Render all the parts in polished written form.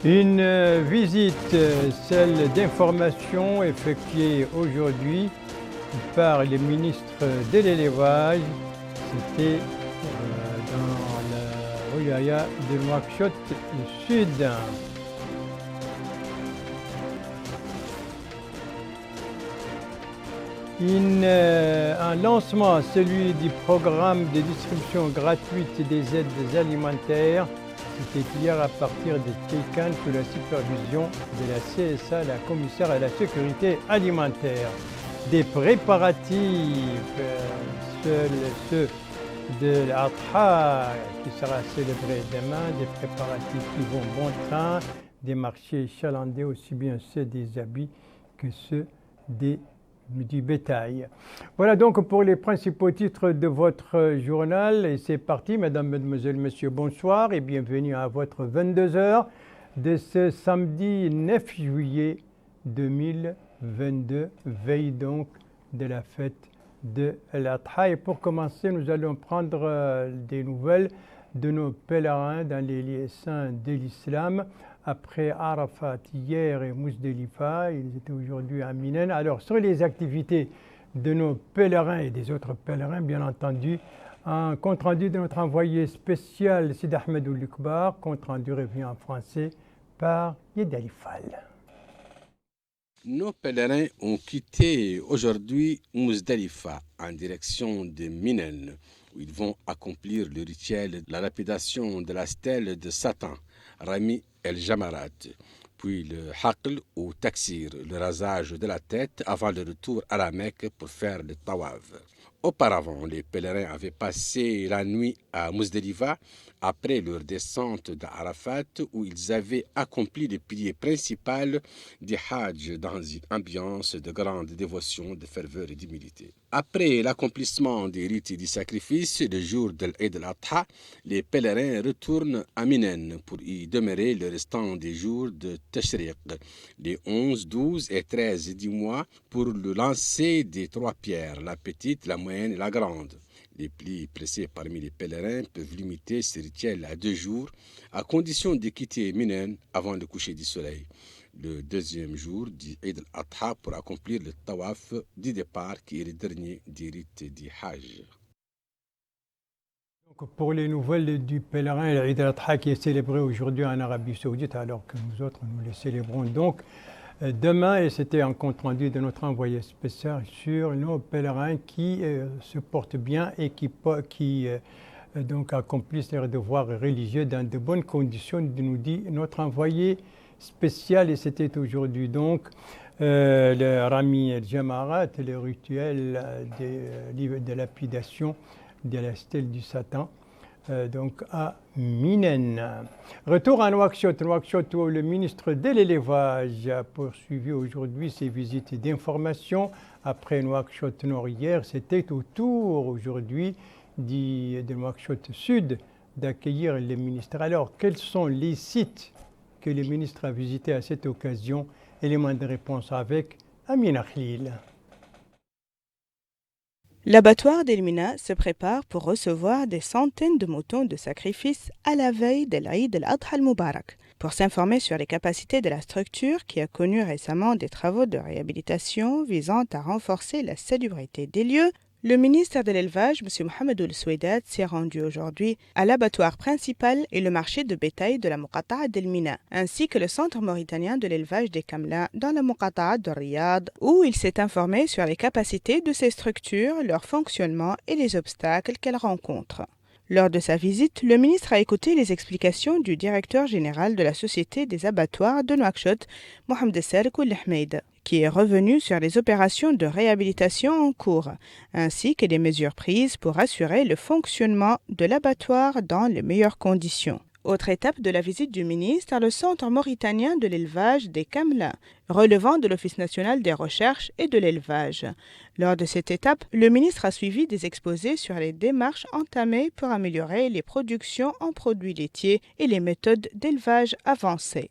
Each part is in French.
Une visite, celle d'information effectuée aujourd'hui par les ministres de l'élevage. C'était dans la wilaya de Nouakchott Sud. Un lancement, celui du programme de distribution gratuite des aides alimentaires. C'était hier à partir de Kékan sous la supervision de la CSA, la commissaire à la sécurité alimentaire. Des préparatifs, ceux de l'Adha qui sera célébré demain, des préparatifs qui vont bon train, des marchés chalandais, aussi bien ceux des habits que ceux du bétail. Voilà donc pour les principaux titres de votre journal. Et c'est parti, mesdames, mesdemoiselles, messieurs, bonsoir et bienvenue à votre 22h de ce samedi 9 juillet 2022, veille donc de la fête de l'Adha. Et pour commencer, nous allons prendre des nouvelles de nos pèlerins dans les lieux saints de l'islam. Après Arafat hier et Mousdelifa, ils étaient aujourd'hui à Minen. Alors sur les activités de nos pèlerins et des autres pèlerins, bien entendu, un compte rendu de notre envoyé spécial Sid Ahmed Oulukbar, compte rendu revenu en français par Yedali Fall. Nos pèlerins ont quitté aujourd'hui Mousdelifa en direction de Minen, où ils vont accomplir le rituel de la lapidation de la stèle de Satan, Rami el-Jamarat, puis le Haql ou Taksir, le rasage de la tête avant le retour à la Mecque pour faire le Tawaf. Auparavant, les pèlerins avaient passé la nuit à Mousdelifa après leur descente d'Arafat où ils avaient accompli le pilier principal du Hajj dans une ambiance de grande dévotion, de ferveur et d'humilité. Après l'accomplissement des rites du sacrifice, le jour de l'Eid al-Adha, les pèlerins retournent à Minen pour y demeurer le restant des jours de Tashriq, les 11, 12 et 13 du mois, pour le lancer des 3 pierres, la petite, la moyenne et la grande. Les plis pressés parmi les pèlerins peuvent limiter ce rituel à 2 jours, à condition de quitter Minen avant le coucher du soleil, le deuxième jour du Eid al-Adha, pour accomplir le tawaf du départ qui est le dernier des rites du Hajj. Donc pour les nouvelles du pèlerin, l'Eid al-Adha qui est célébré aujourd'hui en Arabie Saoudite, alors que nous autres, nous le célébrons donc demain, et c'était un compte rendu de notre envoyé spécial sur nos pèlerins qui se portent bien et qui donc accomplissent leurs devoirs religieux dans de bonnes conditions, nous dit notre envoyé spécial. Et c'était aujourd'hui donc le Rami el-Jamarat, le rituel de lapidation de la stèle du Satan. Donc à Minen. Retour à Nouakchott, où le ministre de l'élevage a poursuivi aujourd'hui ses visites d'information. Après Nouakchott Nord hier, c'était au tour aujourd'hui de Nouakchott Sud d'accueillir les ministres. Alors, quels sont les sites que le ministre a visités à cette occasion? Élément de réponse avec Amina Khlil. L'abattoir d'Elmina se prépare pour recevoir des centaines de moutons de sacrifice à la veille de l'Aïd al-Adha al-Mubarak. Pour s'informer sur les capacités de la structure qui a connu récemment des travaux de réhabilitation visant à renforcer la salubrité des lieux, le ministre de l'Élevage, M. Mohamed Ould-Soueidat, s'est rendu aujourd'hui à l'abattoir principal et le marché de bétail de la Muqata'a d'Elmina, ainsi que le centre mauritanien de l'élevage des Kamla dans la Muqata'a de Riyad, où il s'est informé sur les capacités de ces structures, leur fonctionnement et les obstacles qu'elles rencontrent. Lors de sa visite, le ministre a écouté les explications du directeur général de la Société des abattoirs de Nouakchott, Mohamed Serk Ould-Ahmed, qui est revenu sur les opérations de réhabilitation en cours, ainsi que les mesures prises pour assurer le fonctionnement de l'abattoir dans les meilleures conditions. Autre étape de la visite du ministre, le centre mauritanien de l'élevage des Kamla, relevant de l'Office national des recherches et de l'élevage. Lors de cette étape, le ministre a suivi des exposés sur les démarches entamées pour améliorer les productions en produits laitiers et les méthodes d'élevage avancées.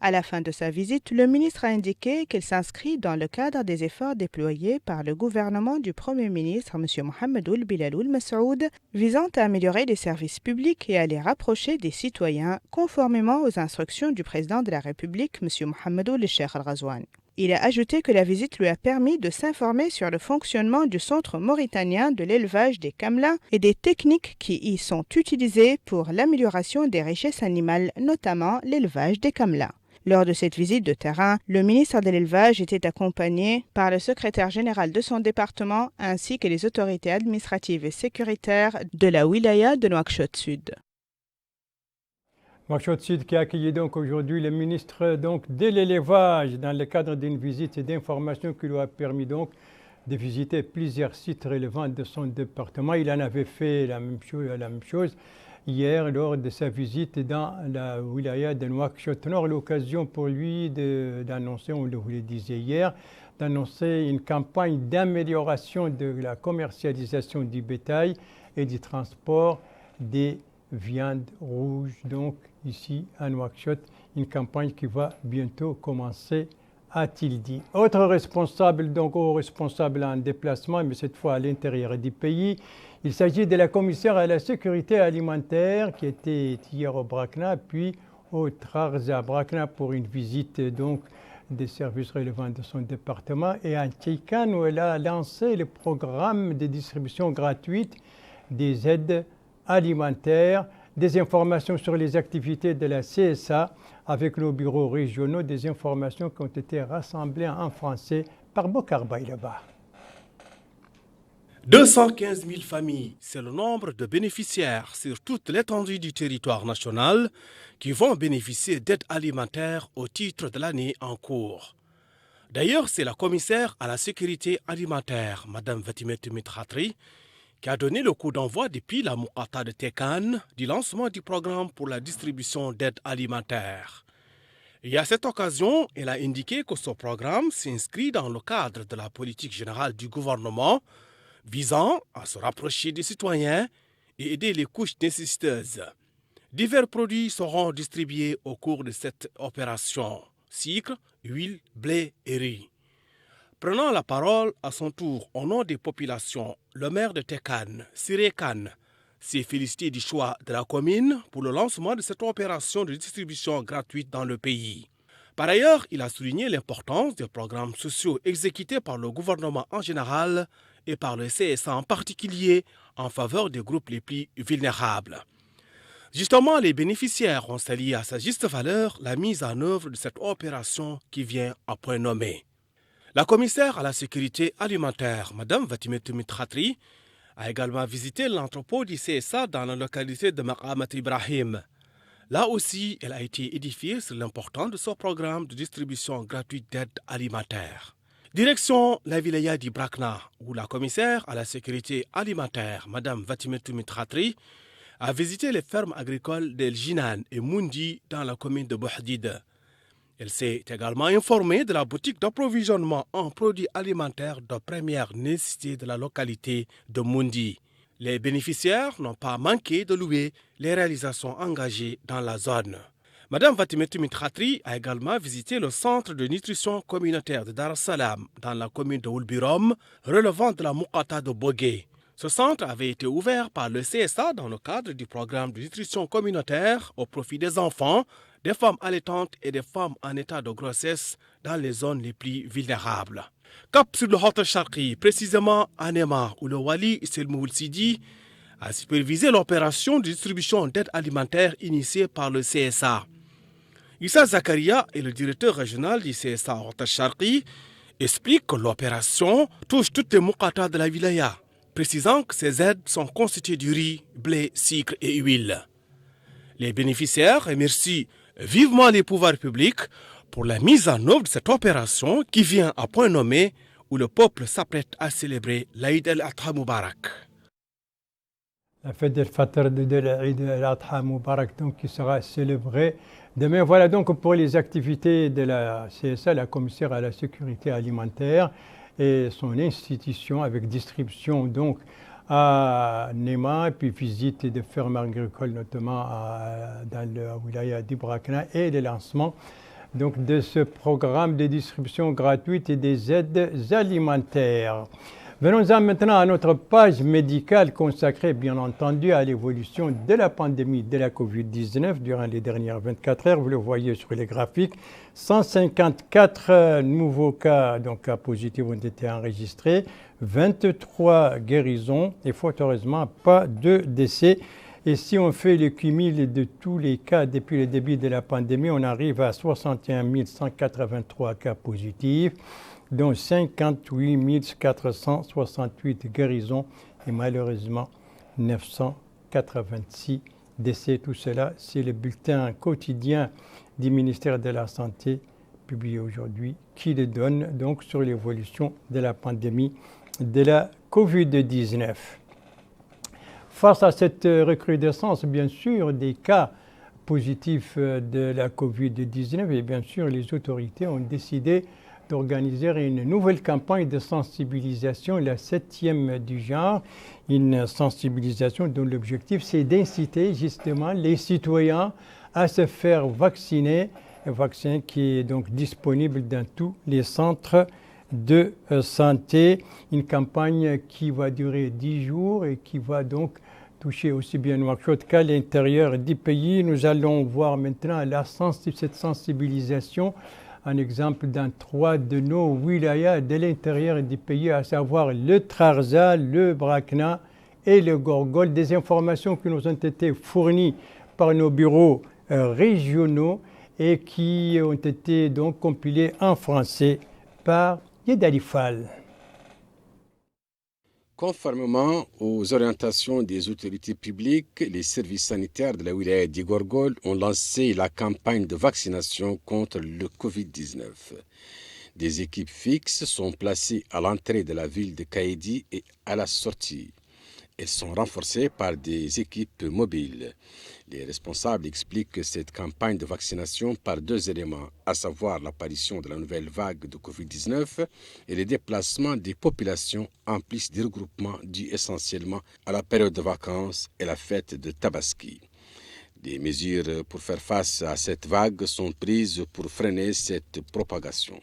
À la fin de sa visite, le ministre a indiqué qu'il s'inscrit dans le cadre des efforts déployés par le gouvernement du Premier ministre M. Mohamed Ould Bilal Ould Massoud visant à améliorer les services publics et à les rapprocher des citoyens conformément aux instructions du président de la République M. Mohamed Ould Cheikh Al-Ghazouani. Il a ajouté que la visite lui a permis de s'informer sur le fonctionnement du centre mauritanien de l'élevage des camelins et des techniques qui y sont utilisées pour l'amélioration des richesses animales, notamment l'élevage des camelins. Lors de cette visite de terrain, le ministre de l'Élevage était accompagné par le secrétaire général de son département ainsi que les autorités administratives et sécuritaires de la wilaya de Nouakchott Sud. Nouakchott Sud qui a accueilli donc aujourd'hui le ministre de l'Élevage dans le cadre d'une visite et d'information qui lui a permis donc de visiter plusieurs sites relevant de son département. Il en avait fait la même chose hier lors de sa visite dans la wilaya de Nouakchott Nord, l'occasion pour lui d'annoncer, on vous le disait hier, d'annoncer une campagne d'amélioration de la commercialisation du bétail et du transport des viandes rouges, donc ici à Nouakchott, une campagne qui va bientôt commencer, a-t-il dit. Autre responsable, donc haut responsable en déplacement, mais cette fois à l'intérieur du pays, il s'agit de la commissaire à la sécurité alimentaire qui était hier au Brakna, puis au Trarza Brakna pour une visite donc des services relevant de son département et à Tcheikan où elle a lancé le programme de distribution gratuite des aides alimentaires, des informations sur les activités de la CSA avec nos bureaux régionaux, des informations qui ont été rassemblées en français par Bokar Baïlaba. 215 000 familles, c'est le nombre de bénéficiaires sur toute l'étendue du territoire national qui vont bénéficier d'aides alimentaires au titre de l'année en cours. D'ailleurs, c'est la commissaire à la sécurité alimentaire, Mme Vatimet Mitratri, qui a donné le coup d'envoi depuis la Moukata de Tekan du lancement du programme pour la distribution d'aides alimentaires. Et à cette occasion, elle a indiqué que ce programme s'inscrit dans le cadre de la politique générale du gouvernement visant à se rapprocher des citoyens et aider les couches nécessiteuses. Divers produits seront distribués au cours de cette opération: sucre, huile, blé et riz. Prenant la parole à son tour au nom des populations, le maire de Tekan, Siré Khan, s'est félicité du choix de la commune pour le lancement de cette opération de distribution gratuite dans le pays. Par ailleurs, il a souligné l'importance des programmes sociaux exécutés par le gouvernement en général et par le CSA en particulier en faveur des groupes les plus vulnérables. Justement, les bénéficiaires ont salué à sa juste valeur la mise en œuvre de cette opération qui vient à point nommé. La commissaire à la sécurité alimentaire, Mme Vatimet Mitratri, a également visité l'entrepôt du CSA dans la localité de Maqamat Ibrahim. Là aussi, elle a été édifiée sur l'importance de ce programme de distribution gratuite d'aide alimentaire. Direction la wilaya du Brakna, où la commissaire à la sécurité alimentaire, Mme Vatimet Mitratri, a visité les fermes agricoles d'El Jinan et Mundi dans la commune de Bouhdid. Elle s'est également informée de la boutique d'approvisionnement en produits alimentaires de première nécessité de la localité de Mundi. Les bénéficiaires n'ont pas manqué de louer les réalisations engagées dans la zone. Mme Vatimet Mitratri a également visité le centre de nutrition communautaire de Dar es Salaam dans la commune de Oulbirom, relevant de la Moukata de Bogué. Ce centre avait été ouvert par le CSA dans le cadre du programme de nutrition communautaire au profit des enfants, des femmes allaitantes et des femmes en état de grossesse dans les zones les plus vulnérables. Cap sur le Hôtel Charqi, précisément à Nema, où le Wali Selmoul Sidi a supervisé l'opération de distribution d'aide alimentaire initiée par le CSA. Issa Zakaria est le directeur régional du CSA Hôtel Charqi, explique que l'opération touche toutes les Moukata de la wilaya, précisant que ces aides sont constituées du riz, blé, sucre et huile. Les bénéficiaires remercient vivement les pouvoirs publics pour la mise en œuvre de cette opération qui vient à point nommé où le peuple s'apprête à célébrer l'Aïd el-Adha Moubarak. La fête del-Fitr de l'Aïd el-Adha Moubarak donc, qui sera célébrée demain. Voilà donc pour les activités de la CSA, la commissaire à la sécurité alimentaire et son institution avec distribution donc à Nema, puis visite de fermes agricoles notamment dans le wilaya d'Ibrakna et le lancement donc, de ce programme de distribution gratuite et des aides alimentaires. Venons-en maintenant à notre page médicale consacrée, bien entendu, à l'évolution de la pandémie de la COVID-19 durant les dernières 24 heures. Vous le voyez sur les graphiques, 154 nouveaux cas, donc cas positifs, ont été enregistrés, 23 guérisons et fort heureusement, pas de décès. Et si on fait le cumul de tous les cas depuis le début de la pandémie, on arrive à 61 183 cas positifs, dont 58 468 guérisons et malheureusement 986 décès. Tout cela, c'est le bulletin quotidien du ministère de la Santé publié aujourd'hui qui le donne donc sur l'évolution de la pandémie de la COVID-19. Face à cette recrudescence, bien sûr, des cas positifs de la COVID-19, et bien sûr, les autorités ont décidé d'organiser une nouvelle campagne de sensibilisation, la 7e du genre, une sensibilisation dont l'objectif c'est d'inciter justement les citoyens à se faire vacciner, un vaccin qui est donc disponible dans tous les centres de santé, une campagne qui va durer 10 jours et qui va donc toucher aussi bien Nouakchott qu'à l'intérieur du pays. Nous allons voir maintenant cette sensibilisation. Un exemple dans 3 de nos wilayas de l'intérieur du pays, à savoir le Trarza, le Brakna et le Gorgol. Des informations qui nous ont été fournies par nos bureaux régionaux et qui ont été donc compilées en français par Yedalifal. Conformément aux orientations des autorités publiques, les services sanitaires de la wilaya d'Igorgol ont lancé la campagne de vaccination contre le Covid-19. Des équipes fixes sont placées à l'entrée de la ville de Kaïdi et à la sortie. Elles sont renforcées par des équipes mobiles. Les responsables expliquent cette campagne de vaccination par 2 éléments, à savoir l'apparition de la nouvelle vague de Covid-19 et les déplacements des populations en plus des regroupements dus essentiellement à la période de vacances et la fête de Tabaski. Des mesures pour faire face à cette vague sont prises pour freiner cette propagation.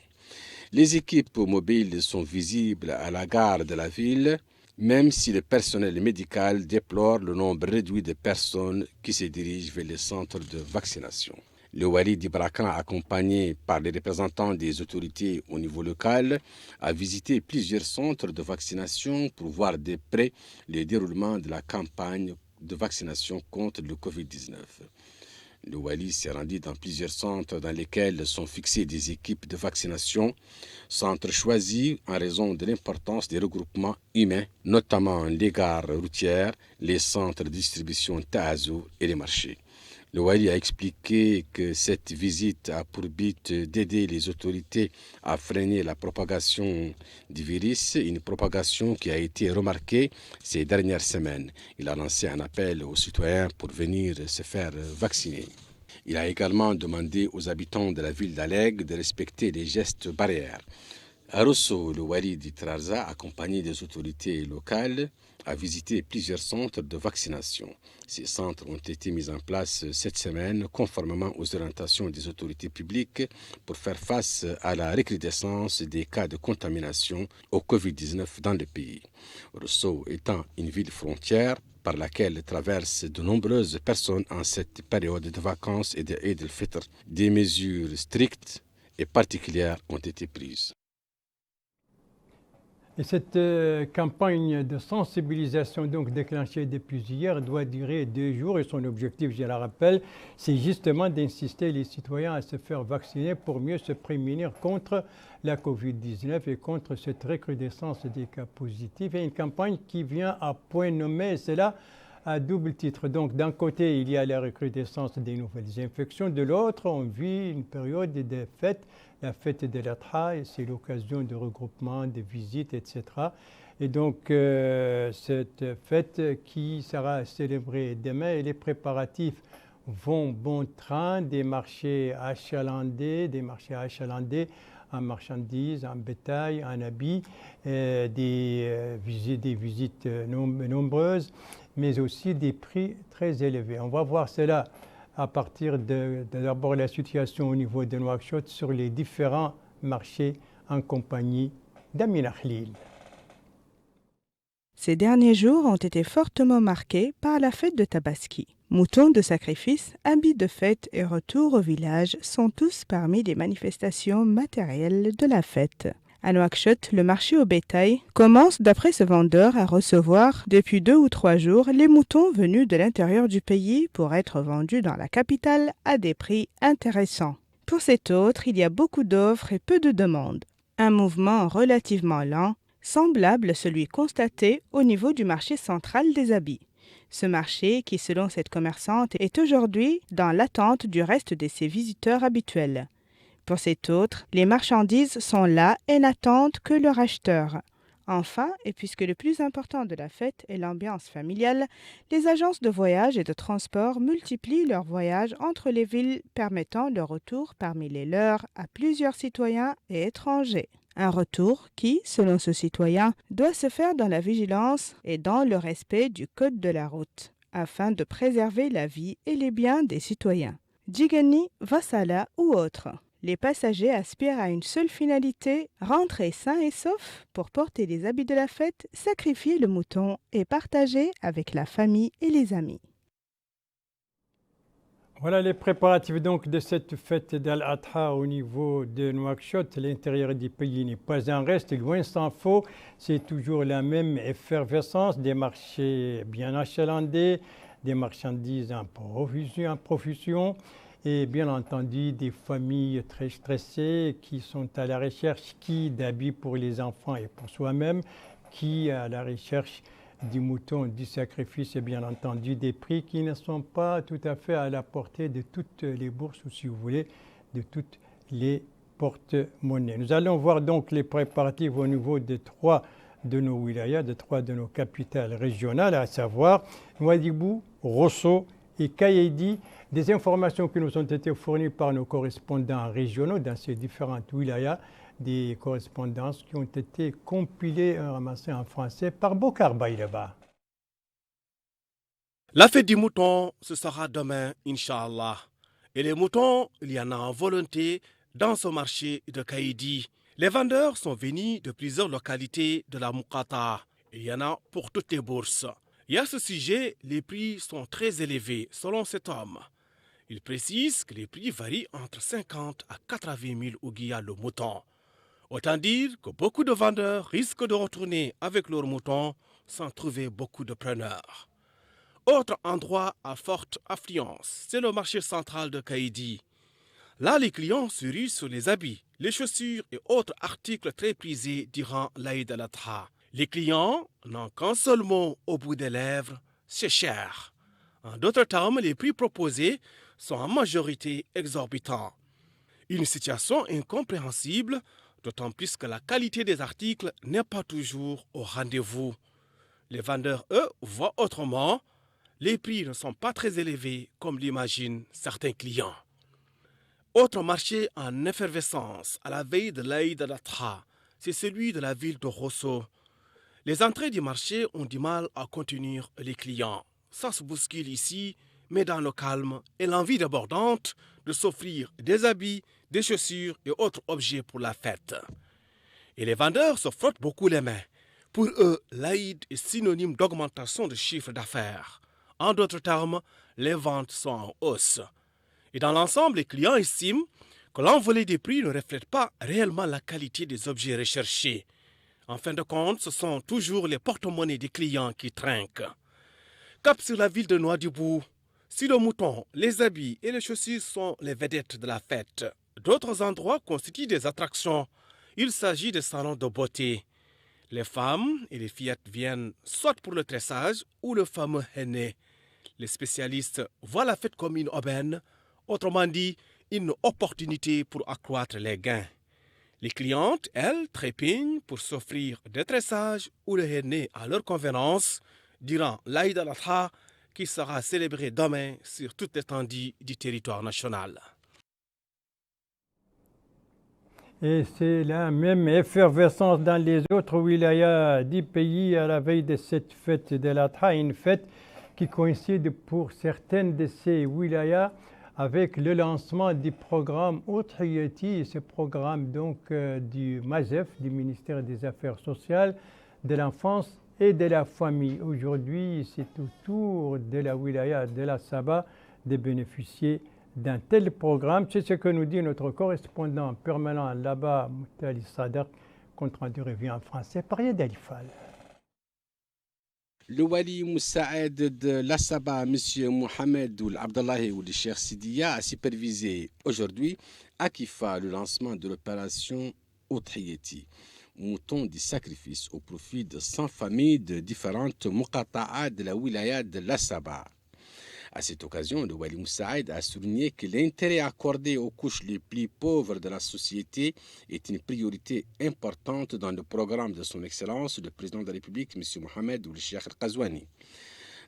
Les équipes mobiles sont visibles à la gare de la ville, même si le personnel médical déplore le nombre réduit de personnes qui se dirigent vers les centres de vaccination. Le Wali d'Ibrakan, accompagné par les représentants des autorités au niveau local, a visité plusieurs centres de vaccination pour voir de près le déroulement de la campagne de vaccination contre le Covid-19. Le Wali s'est rendu dans plusieurs centres dans lesquels sont fixées des équipes de vaccination, centres choisis en raison de l'importance des regroupements humains, notamment les gares routières, les centres de distribution Taazou et les marchés. Le Wali a expliqué que cette visite a pour but d'aider les autorités à freiner la propagation du virus, une propagation qui a été remarquée ces dernières semaines. Il a lancé un appel aux citoyens pour venir se faire vacciner. Il a également demandé aux habitants de la ville d'Aleg de respecter les gestes barrières. À Rosso, le Wali d'Itrarza, accompagné des autorités locales, a visité plusieurs centres de vaccination. Ces centres ont été mis en place cette semaine conformément aux orientations des autorités publiques pour faire face à la recrudescence des cas de contamination au Covid-19 dans le pays. Rosso étant une ville frontière par laquelle traversent de nombreuses personnes en cette période de vacances et de Eid al-Fitr, des mesures strictes et particulières ont été prises. Et cette campagne de sensibilisation donc déclenchée depuis hier doit durer 2 jours et son objectif, je le rappelle, c'est justement d'insister les citoyens à se faire vacciner pour mieux se prémunir contre la COVID-19 et contre cette recrudescence des cas positifs. Et une campagne qui vient à point nommé, c'est là à double titre. Donc d'un côté, il y a la recrudescence des nouvelles infections, de l'autre, on vit une période de fête. La fête de l'Adha, c'est l'occasion de regroupement, de visites, etc. Et donc, cette fête qui sera célébrée demain, et les préparatifs vont bon train, des marchés achalandés en marchandises, en bétail, en habits, des visites nombreuses, mais aussi des prix très élevés. On va voir cela à partir d'abord la situation au niveau de Nouakchott sur les différents marchés en compagnie d'Amina Khalil. Ces derniers jours ont été fortement marqués par la fête de Tabaski. Moutons de sacrifice, habits de fête et retour au village sont tous parmi les manifestations matérielles de la fête. À Nouakchott, le marché au bétail commence, d'après ce vendeur, à recevoir depuis 2 ou 3 jours les moutons venus de l'intérieur du pays pour être vendus dans la capitale à des prix intéressants. Pour cet autre, il y a beaucoup d'offres et peu de demandes. Un mouvement relativement lent, semblable à celui constaté au niveau du marché central des habits. Ce marché, qui selon cette commerçante, est aujourd'hui dans l'attente du reste de ses visiteurs habituels. Pour cet autre, les marchandises sont là et n'attendent que leur acheteur. Enfin, et puisque le plus important de la fête est l'ambiance familiale, les agences de voyage et de transport multiplient leurs voyages entre les villes, permettant le retour parmi les leurs à plusieurs citoyens et étrangers. Un retour qui, selon ce citoyen, doit se faire dans la vigilance et dans le respect du code de la route, afin de préserver la vie et les biens des citoyens. Djigani, Vassala ou autres. Les passagers aspirent à une seule finalité, rentrer sains et saufs pour porter les habits de la fête, sacrifier le mouton et partager avec la famille et les amis. Voilà les préparatifs donc de cette fête d'Al-Adha au niveau de Nouakchott. L'intérieur du pays n'est pas en reste, loin s'en faut. C'est toujours la même effervescence, des marchés bien achalandés, des marchandises en profusion et bien entendu des familles très stressées qui sont à la recherche d'habits pour les enfants et pour soi-même, qui à la recherche du mouton, du sacrifice et bien entendu des prix qui ne sont pas tout à fait à la portée de toutes les bourses ou si vous voulez de toutes les porte-monnaies. Nous allons voir donc les préparatifs au niveau de 3 de nos wilayas, de 3 de nos capitales régionales, à savoir Nouadhibou, Rosso et Kayedi. Des informations qui nous ont été fournies par nos correspondants régionaux dans ces différentes wilayas, des correspondances qui ont été compilées et ramassées en français par Bokar Baïleba. La fête du mouton, ce sera demain, Inch'Allah. Et les moutons, il y en a en volonté dans ce marché de Kayedi. Les vendeurs sont venus de plusieurs localités de la Moukata. Il y en a pour toutes les bourses. Et à ce sujet, les prix sont très élevés selon cet homme. Il précise que les prix varient entre 50 à 80 000 ouguiya le mouton. Autant dire que beaucoup de vendeurs risquent de retourner avec leurs moutons sans trouver beaucoup de preneurs. Autre endroit à forte affluence, c'est le marché central de Kayedi. Là, les clients se ruent sur les habits, les chaussures et autres articles très prisés durant l'Aïd al-Adha. Les clients n'ont qu'un seul mot au bout des lèvres, c'est cher. En d'autres termes, les prix proposés sont en majorité exorbitants. Une situation incompréhensible, d'autant plus que la qualité des articles n'est pas toujours au rendez-vous. Les vendeurs, eux, voient autrement. Les prix ne sont pas très élevés comme l'imaginent certains clients. Autre marché en effervescence à la veille de l'Aïd al-Adha, c'est celui de la ville de Rosso. Les entrées du marché ont du mal à contenir les clients. Ça se bouscule ici, mais dans le calme et l'envie débordante de s'offrir des habits, des chaussures et autres objets pour la fête. Et les vendeurs se frottent beaucoup les mains. Pour eux, l'Aïd est synonyme d'augmentation de chiffre d'affaires. En d'autres termes, les ventes sont en hausse. Et dans l'ensemble, les clients estiment que l'envolée des prix ne reflète pas réellement la qualité des objets recherchés. En fin de compte, ce sont toujours les porte-monnaies des clients qui trinquent. Cap sur la ville de Nouadhibou, si le mouton, les habits et les chaussures sont les vedettes de la fête, d'autres endroits constituent des attractions. Il s'agit de salons de beauté. Les femmes et les fillettes viennent soit pour le tressage ou le fameux henné. Les spécialistes voient la fête comme une aubaine, autrement dit, une opportunité pour accroître les gains. Les clientes, elles, trépignent pour s'offrir des tressages ou le henné à leur convenance durant l'Aïd al-Adha qui sera célébré demain sur toute l'étendue du territoire national. Et c'est la même effervescence dans les autres wilayas du pays à la veille de cette fête de l'Adha, une fête qui coïncide pour certaines de ces wilayas avec le lancement du programme Udhiyati, ce programme donc du MASEF, du ministère des Affaires sociales, de l'enfance et de la famille. Aujourd'hui, c'est au tour de la wilaya de la Saba de bénéficier d'un tel programme. C'est ce que nous dit notre correspondant permanent là-bas, Moutali Sadar, compte rendu revient en français par Yad Fall. Le Wali Moussaïd de l'Assaba, M. Mohamed Oul Abdallahi ou le Cheikh Sidiya, a supervisé aujourd'hui à Kifa le lancement de l'opération Udhiyati, mouton du sacrifice au profit de 100 familles de différentes muqata'a de la wilaya de l'Assaba. À cette occasion, le Wali Moussaïd a souligné que l'intérêt accordé aux couches les plus pauvres de la société est une priorité importante dans le programme de son Excellence, le Président de la République, M. Mohamed Ould Cheikh Al-Qazouani.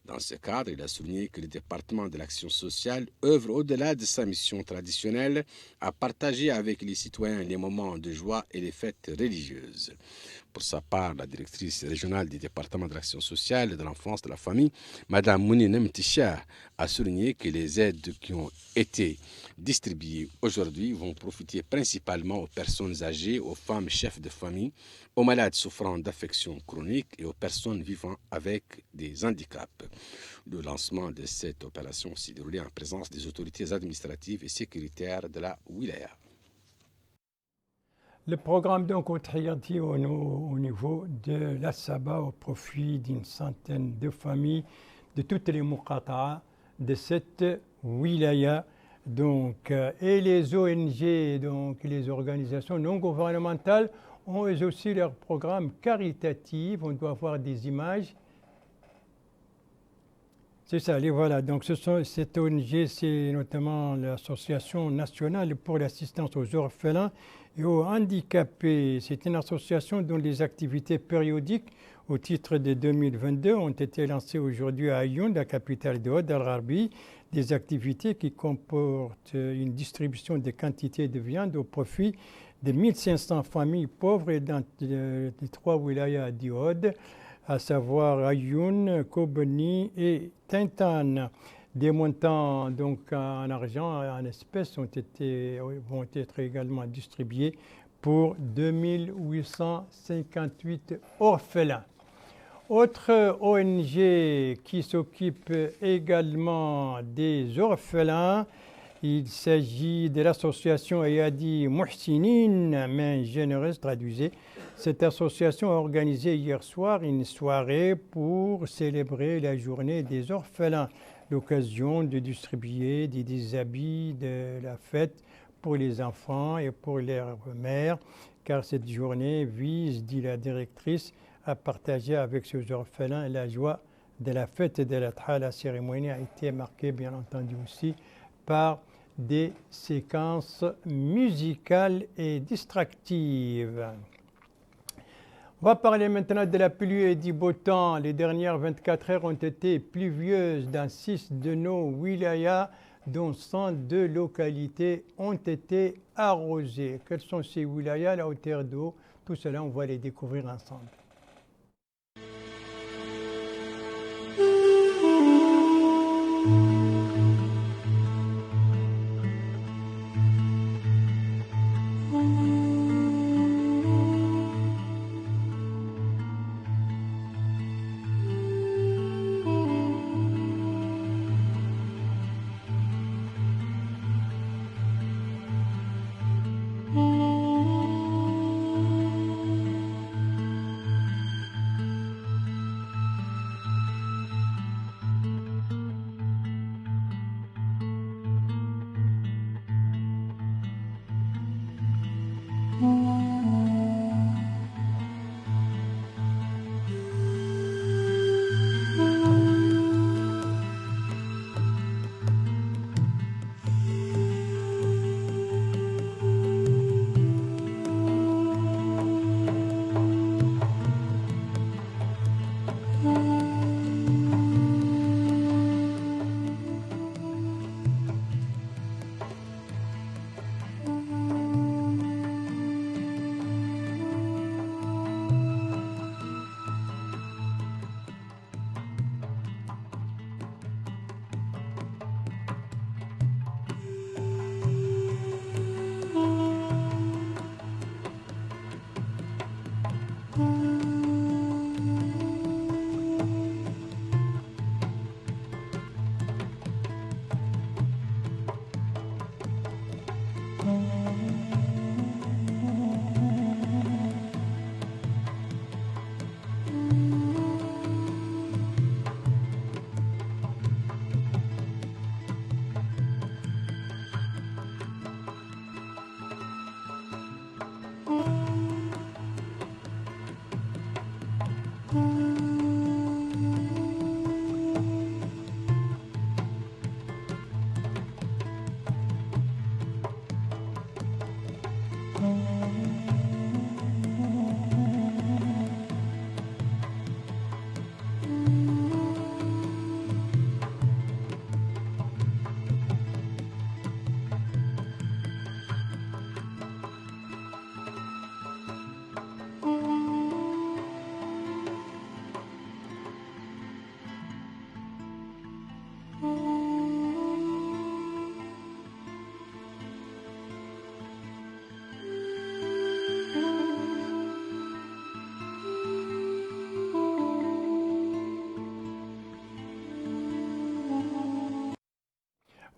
Dans ce cadre, il a souligné que le département de l'action sociale œuvre au-delà de sa mission traditionnelle à partager avec les citoyens les moments de joie et les fêtes religieuses. Pour sa part, la directrice régionale du département de l'action sociale et de l'enfance et de la famille, Mme Mounine Mtichar, a souligné que les aides qui ont été distribuées aujourd'hui vont profiter principalement aux personnes âgées, aux femmes chefs de famille, aux malades souffrant d'affections chroniques et aux personnes vivant avec des handicaps. Le lancement de cette opération s'est déroulé en présence des autorités administratives et sécuritaires de la wilaya. Le programme donc Udhiyati au niveau de la Saba au profit d'une centaine de familles de toutes les muqata'a de cette wilaya. Donc, et les ONG, donc les organisations non gouvernementales ont eux aussi leur programme caritatif. On doit voir des images. C'est ça, les voilà. Donc, cette ONG, c'est notamment l'Association nationale pour l'assistance aux orphelins et aux handicapés. C'est une association dont les activités périodiques au titre de 2022 ont été lancées aujourd'hui à Ayoun, la capitale de Oued Al-Gharbi. Des activités qui comportent une distribution de quantités de viande au profit de 1500 familles pauvres dans les 3 wilayas d'Oued, à savoir Ayoun, Kobani et Tintan. Des montants donc en argent, en espèces vont être également distribués pour 2858 orphelins. Autre ONG qui s'occupe également des orphelins, il s'agit de l'association Ayadi Mouhsinin, main généreuse, traduisez. Cette association a organisé hier soir une soirée pour célébrer la journée des orphelins, l'occasion de distribuer des habits de la fête pour les enfants et pour leurs mères, car cette journée vise, dit la directrice, à partager avec ces orphelins la joie de la fête de l'Adha. La cérémonie a été marquée, bien entendu, aussi par des séquences musicales et distractives. On va parler maintenant de la pluie et du beau temps. Les dernières 24 heures ont été pluvieuses dans 6 de nos wilayas, dont 102 localités ont été arrosées. Quels sont ces wilayas, la hauteur d'eau? Tout cela, on va les découvrir ensemble.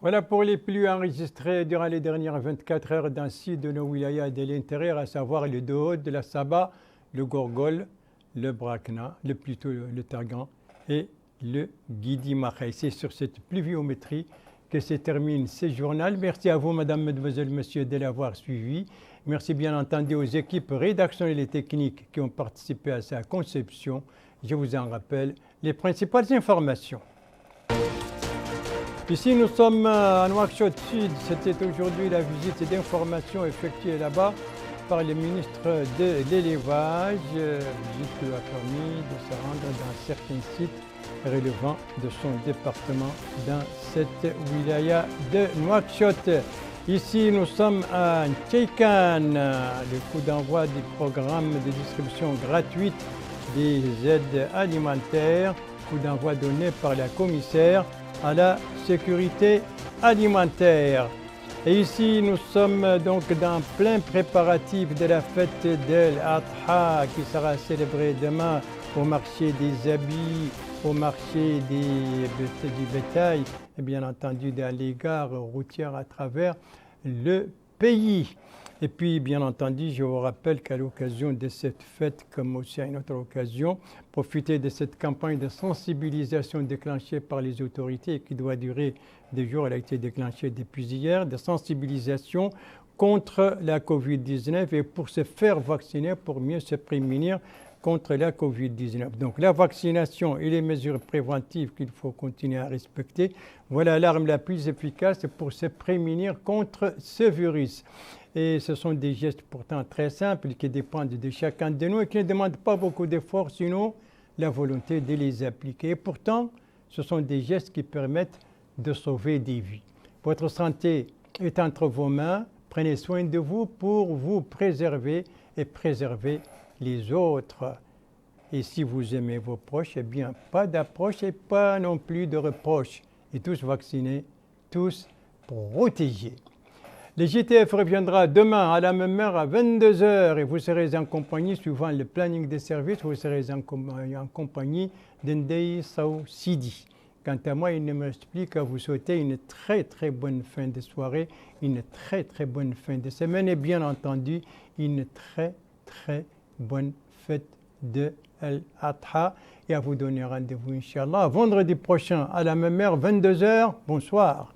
Voilà pour les pluies enregistrées durant les dernières 24 heures dans 6 de nos wilayas de l'intérieur, à savoir le Dohod, la Saba, le Gorgol, le Brakna, le Targan et le Guidi Mahay. C'est sur cette pluviométrie que se termine ce journal. Merci à vous, Madame, Mademoiselle, Monsieur, de l'avoir suivi. Merci bien entendu aux équipes rédactionnelles et techniques qui ont participé à sa conception. Je vous en rappelle les principales informations. Ici, nous sommes à Nouakchott Sud. C'était aujourd'hui la visite d'information effectuée là-bas par le ministre de l'Élevage. Visite qui lui a permis de se rendre dans certains sites relevant de son département dans cette wilaya de Nouakchott. Ici, nous sommes à Tcheikan, le coup d'envoi du programme de distribution gratuite des aides alimentaires, coup d'envoi donné par la commissaire à la sécurité alimentaire. Et ici, nous sommes donc dans plein préparatif de la fête d'El Adha qui sera célébrée demain au marché des habits, au marché du bétail et bien entendu dans les gares routières à travers le pays. Et puis, bien entendu, je vous rappelle qu'à l'occasion de cette fête, comme aussi à une autre occasion, profitez de cette campagne de sensibilisation déclenchée par les autorités et qui doit durer 2 jours. Elle a été déclenchée depuis hier, de sensibilisation contre la Covid-19 et pour se faire vacciner, pour mieux se prémunir contre la Covid-19. Donc la vaccination et les mesures préventives qu'il faut continuer à respecter, voilà l'arme la plus efficace pour se prémunir contre ce virus. Et ce sont des gestes pourtant très simples qui dépendent de chacun de nous et qui ne demandent pas beaucoup d'efforts, sinon la volonté de les appliquer. Et pourtant, ce sont des gestes qui permettent de sauver des vies. Votre santé est entre vos mains. Prenez soin de vous pour vous préserver et préserver les autres. Et si vous aimez vos proches, eh bien, pas d'approche et pas non plus de reproches. Et tous vaccinés, tous protégés. Le GTF reviendra demain à la même heure à 22h et vous serez en compagnie, suivant le planning des services, vous serez en compagnie d'Ndei Sao Sidi. Quant à moi, il ne me reste plus qu'à vous souhaiter une très très bonne fin de soirée, une très très bonne fin de semaine et bien entendu une très très bonne fête de Al-Adha et à vous donner rendez-vous, Inch'Allah, vendredi prochain à la même heure, 22h. Bonsoir.